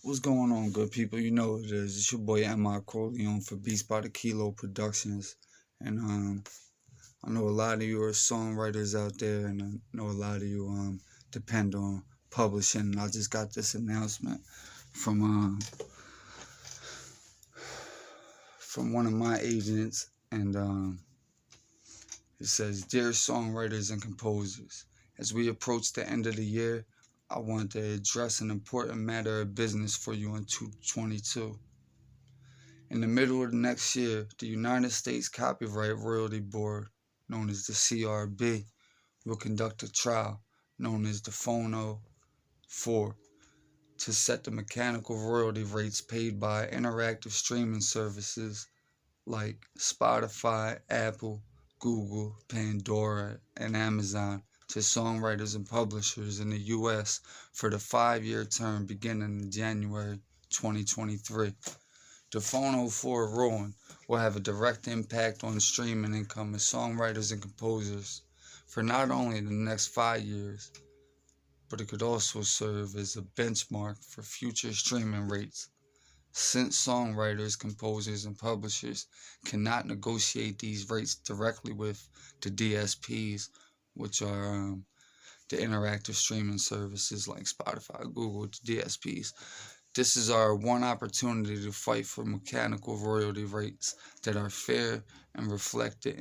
What's going on, good people? You know what it is. It's your boy M-I-Corleone for Beats by the Kilo Productions. And I know a lot of you are songwriters out there, and I know a lot of you depend on publishing. And I just got this announcement from one of my agents, and it says, "Dear songwriters and composers, as we approach the end of the year, I want to address an important matter of business for you in 2022. In the middle of the next year, the United States Copyright Royalty Board, known as the CRB, will conduct a trial, known as the Phono 4, to set the mechanical royalty rates paid by interactive streaming services like Spotify, Apple, Google, Pandora, and Amazon to songwriters and publishers in the U.S. for the 5-year term beginning in January 2023. The Phono 4 ruling will have a direct impact on streaming income of songwriters and composers for not only the next 5 years, but it could also serve as a benchmark for future streaming rates. Since songwriters, composers, and publishers cannot negotiate these rates directly with the DSPs, which are the interactive streaming services like Spotify, Google, the DSPs, this is our one opportunity to fight for mechanical royalty rates that are fair and reflect the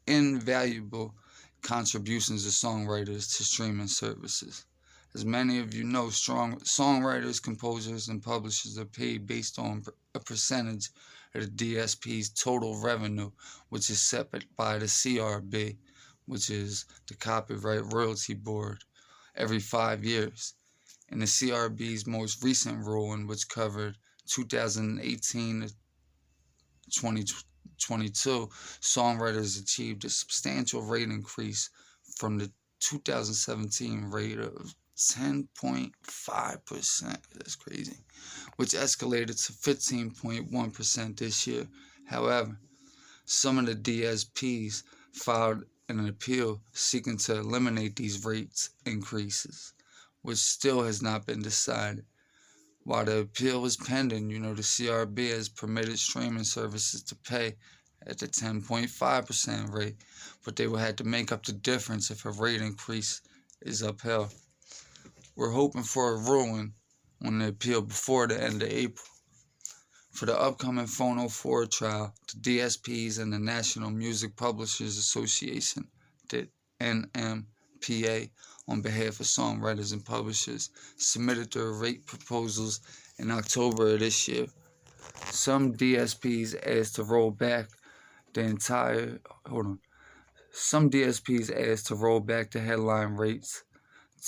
invaluable contributions of songwriters to streaming services. As many of you know, strong songwriters, composers, and publishers are paid based on a percentage of the DSP's total revenue, which is set by the CRB, which is the Copyright Royalty Board, every 5 years. In the CRB's most recent ruling, which covered 2018 to 2022, songwriters achieved a substantial rate increase from the 2017 rate of 10.5%. That's crazy. Which escalated to 15.1% this year. However, some of the DSPs filed an appeal seeking to eliminate these rates increases, which still has not been decided. While the appeal is pending, the CRB has permitted streaming services to pay at the 10.5% rate, but they will have to make up the difference if a rate increase is upheld. We're hoping for a ruling on the appeal before the end of April. For the upcoming Phono 4 trial, the DSPs and the National Music Publishers Association, the NMPA, on behalf of songwriters and publishers, submitted their rate proposals in October of this year. Some DSPs asked to roll back the headline rates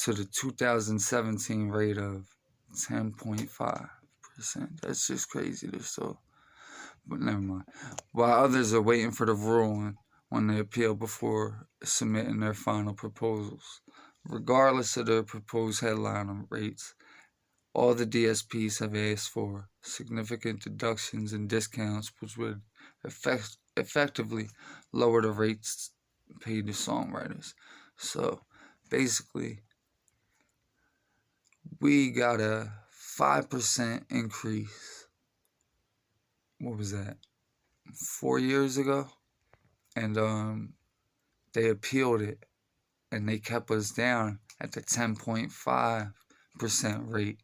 to the 2017 rate of 10.5%. That's just crazy. But never mind. While others are waiting for the ruling on the appeal before submitting their final proposals. Regardless of the proposed headline rates, all the DSPs have asked for significant deductions and discounts, which would effectively lower the rates paid to songwriters. So basically, we got a 5% increase. What was that? 4 years ago? And they appealed it, and they kept us down at the 10.5% rate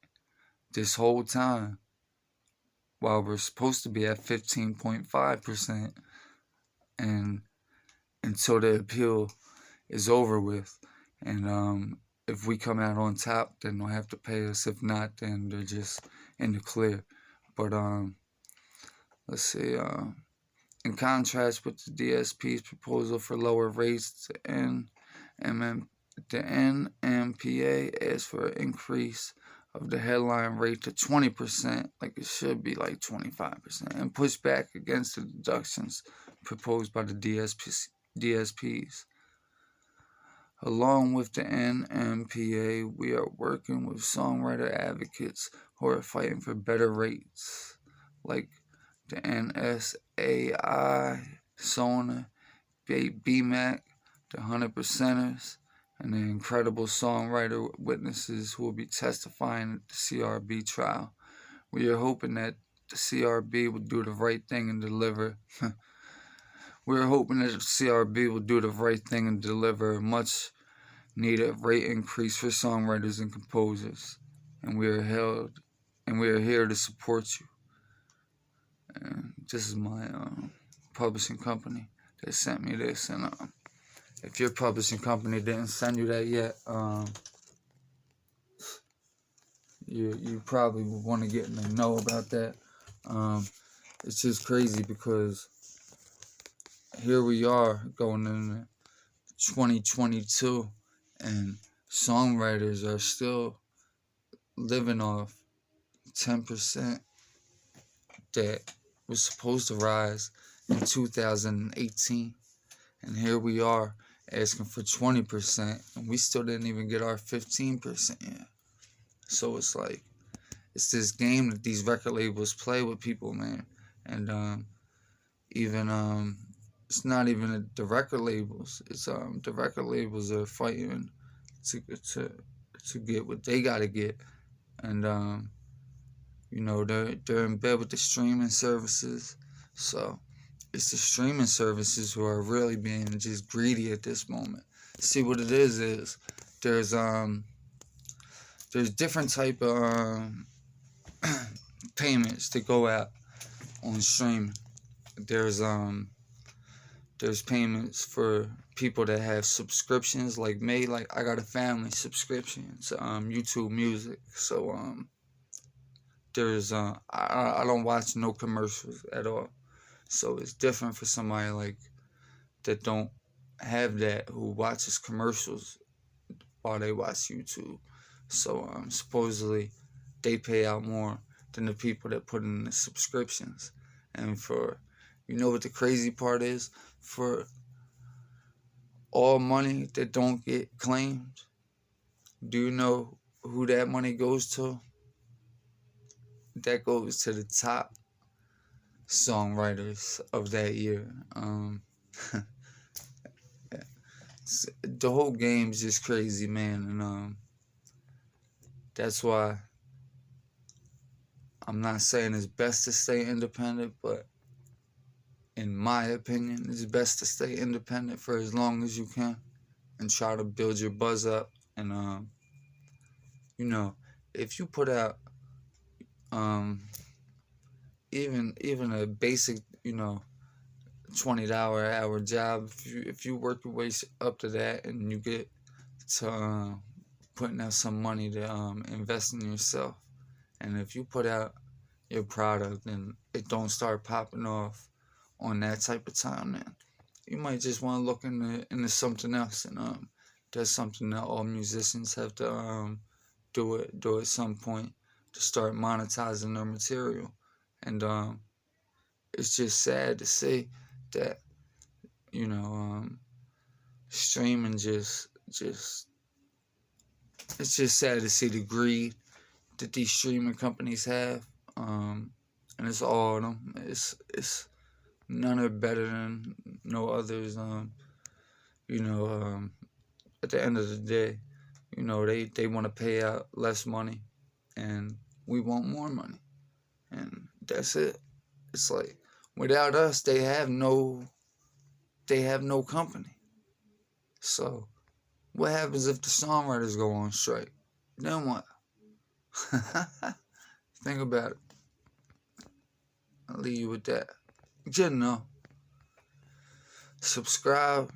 this whole time, while we're supposed to be at 15.5%, and until the appeal is over with. And if we come out on top, then they'll have to pay us. If not, then they're just in the clear. But let's see. In contrast with the DSP's proposal for lower rates, the NMPA asked for an increase of the headline rate to 20%, like it should be like 25%, and push back against the deductions proposed by the DSPs. Along with the NMPA, we are working with songwriter advocates who are fighting for better rates, like the NSAI, Sona, BMAC, the 100%ers, and the incredible songwriter witnesses who will be testifying at the CRB trial. We are hoping that the CRB will do the right thing and deliver. We're hoping that the CRB will do the right thing and deliver a much needed rate increase for songwriters and composers. And we are here to support you. And this is my publishing company that sent me this. And if your publishing company didn't send you that yet, you probably would want to get in the know about that. It's just crazy because here we are going into 2022 and songwriters are still living off 10% that was supposed to rise in 2018. And here we are asking for 20% and we still didn't even get our 15% yet. So it's like, it's this game that these record labels play with people, man. And even it's not even the record labels. It's the record labels are fighting to get what they gotta get, and you know they're in bed with the streaming services. So it's the streaming services who are really being just greedy at this moment. See what it is there's different type of payments that go out on streaming. There's payments for people that have subscriptions like me. Like I got a family subscription to YouTube Music. So there's I don't watch no commercials at all. So it's different for somebody like that don't have that, who watches commercials while they watch YouTube. So supposedly they pay out more than the people that put in the subscriptions. And for, you know what the crazy part is? For all money that don't get claimed, do you know who that money goes to? That goes to the top songwriters of that year. The whole game's just crazy, man, and that's why I'm not saying it's best to stay independent, but in my opinion, it's best to stay independent for as long as you can and try to build your buzz up. And you know, if you put out even a basic, you know, $20 an hour job, if you work your way up to that and you get to putting out some money to invest in yourself, and if you put out your product and it don't start popping off on that type of time, then you might just want to look into something else. And that's something that all musicians have to do at some point, to start monetizing their material. And it's just sad to see that, you know, streaming just it's just sad to see the greed that these streaming companies have. And it's all of them. It's none are better than no others. You know, at the end of the day, you know, they want to pay out less money, and we want more money, and that's it. It's like, without us, they have no company. So what happens if the songwriters go on strike? Then what? Think about it. I'll leave you with that. You know, subscribe,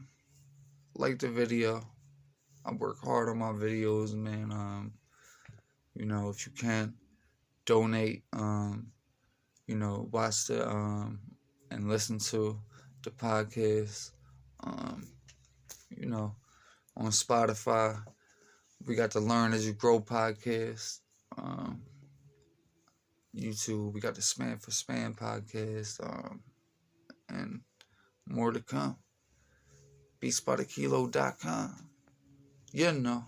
like the video. I work hard on my videos, man. You know, if you can, donate. You know, watch the and listen to the podcast. You know, on Spotify, we got the Learn As You Grow podcast. YouTube, we got the Spam for Spam podcast. And more to come. BeatsByTheKilo.com. You know.